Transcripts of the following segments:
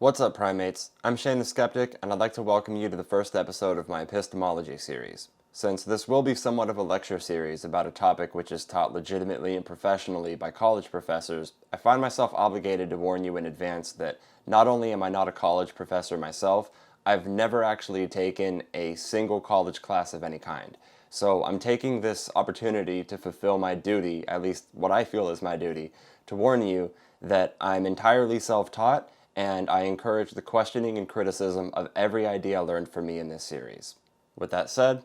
What's up, primates? I'm Shane the Skeptic, and I'd like to welcome you to the first episode of my Epistemology series. Since this will be somewhat of a lecture series about a topic which is taught legitimately and professionally by college professors, I find myself obligated to warn you in advance that not only am I not a college professor myself, I've never actually taken a single college class of any kind. So I'm taking this opportunity to fulfill my duty, at least what I feel is my duty, to warn you that I'm entirely self-taught, and I encourage the questioning and criticism of every idea learned from me in this series. With that said,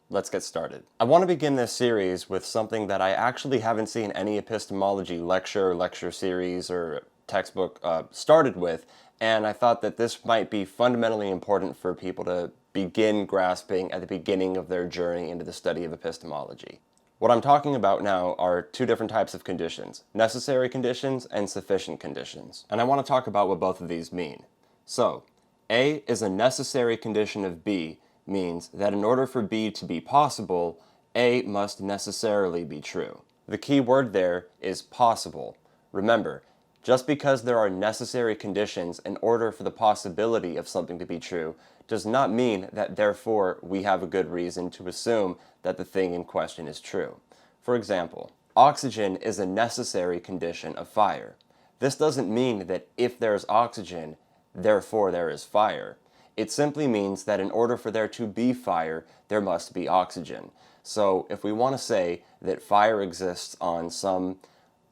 let's get started. I want to begin this series with something that I actually haven't seen any epistemology lecture series, or textbook started with, and I thought that this might be fundamentally important for people to begin grasping at the beginning of their journey into the study of epistemology. What I'm talking about now are two different types of conditions: necessary conditions and sufficient conditions. And I want to talk about what both of these mean. So, A is a necessary condition of B means that in order for B to be possible, A must necessarily be true. The key word there is possible. Remember, just because there are necessary conditions in order for the possibility of something to be true does not mean that therefore we have a good reason to assume that the thing in question is true. For example, oxygen is a necessary condition of fire. This doesn't mean that if there's oxygen, therefore there is fire. It simply means that in order for there to be fire, there must be oxygen. So if we want to say that fire exists on some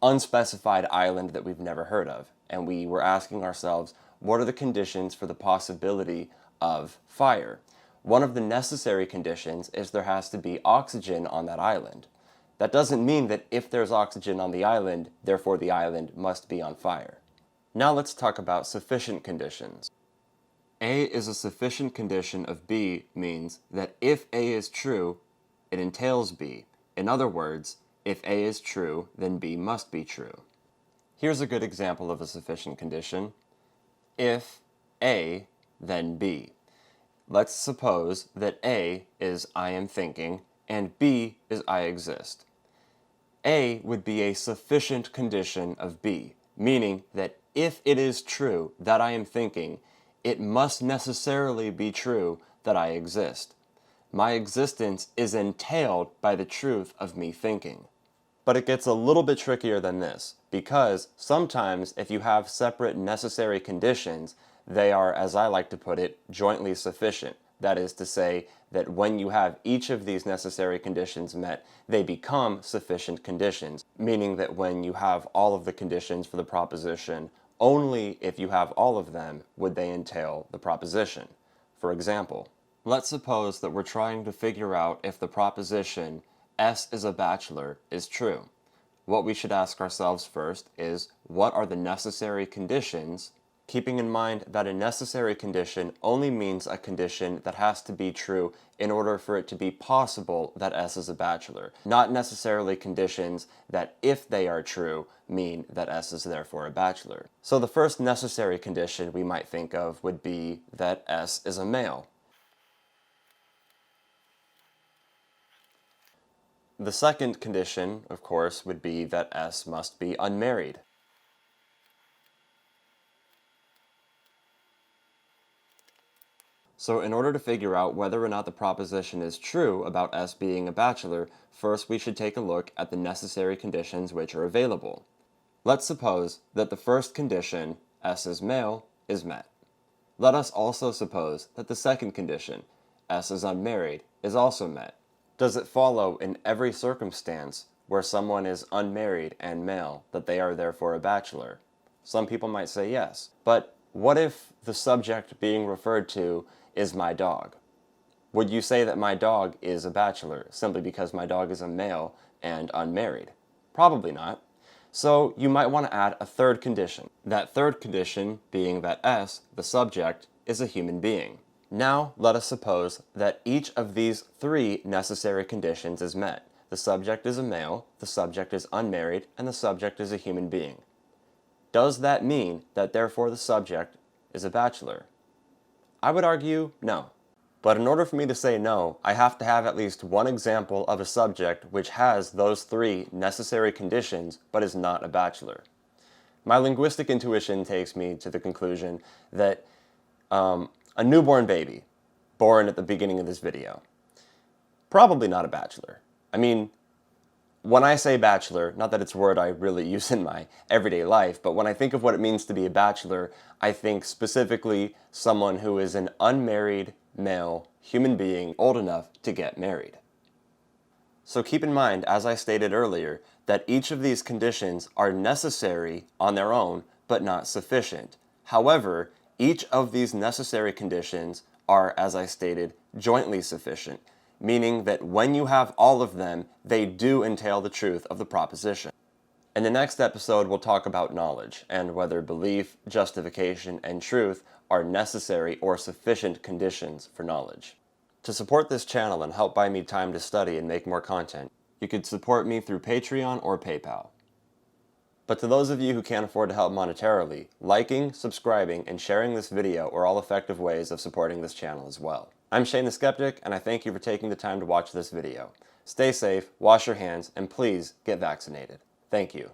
unspecified island that we've never heard of, and we were asking ourselves, what are the conditions for the possibility of fire? One of the necessary conditions is there has to be oxygen on that island. That doesn't mean that if there's oxygen on the island, therefore the island must be on fire. Now let's talk about sufficient conditions. A is a sufficient condition of B means that if A is true, it entails B. In other words, if A is true, then B must be true. Here's a good example of a sufficient condition. If A, then B. Let's suppose that A is I am thinking and B is I exist. A would be a sufficient condition of B, meaning that if it is true that I am thinking, it must necessarily be true that I exist. My existence is entailed by the truth of me thinking. But it gets a little bit trickier than this, because sometimes if you have separate necessary conditions, they are, as I like to put it, jointly sufficient. That is to say that when you have each of these necessary conditions met, they become sufficient conditions, meaning that when you have all of the conditions for the proposition, only if you have all of them would they entail the proposition. For example, let's suppose that we're trying to figure out if the proposition S is a bachelor is true. What we should ask ourselves first is, what are the necessary conditions, keeping in mind that a necessary condition only means a condition that has to be true in order for it to be possible that S is a bachelor, not necessarily conditions that, if they are true, mean that S is therefore a bachelor. So the first necessary condition we might think of would be that S is a male. The second condition, of course, would be that S must be unmarried. So in order to figure out whether or not the proposition is true about S being a bachelor, first we should take a look at the necessary conditions which are available. Let's suppose that the first condition, S is male, is met. Let us also suppose that the second condition, S is unmarried, is also met. Does it follow in every circumstance where someone is unmarried and male that they are therefore a bachelor? Some people might say yes. But what if the subject being referred to is my dog? Would you say that my dog is a bachelor simply because my dog is a male and unmarried? Probably not. So you might want to add a third condition. That third condition being that S, the subject, is a human being. Now, let us suppose that each of these three necessary conditions is met. The subject is a male, the subject is unmarried, and the subject is a human being. Does that mean that therefore the subject is a bachelor? I would argue no. But in order for me to say no, I have to have at least one example of a subject which has those three necessary conditions but is not a bachelor. My linguistic intuition takes me to the conclusion that a newborn baby, born at the beginning of this video, probably not a bachelor. I mean, when I say bachelor, not that it's a word I really use in my everyday life, but when I think of what it means to be a bachelor, I think specifically someone who is an unmarried male human being old enough to get married. So keep in mind, as I stated earlier, that each of these conditions are necessary on their own, but not sufficient. However, each of these necessary conditions are, as I stated, jointly sufficient, meaning that when you have all of them, they do entail the truth of the proposition. In the next episode, we'll talk about knowledge, and whether belief, justification, and truth are necessary or sufficient conditions for knowledge. To support this channel and help buy me time to study and make more content, you could support me through Patreon or PayPal. But to those of you who can't afford to help monetarily, liking, subscribing, and sharing this video are all effective ways of supporting this channel as well. I'm Shane the Skeptic, and I thank you for taking the time to watch this video. Stay safe, wash your hands, and please get vaccinated. Thank you.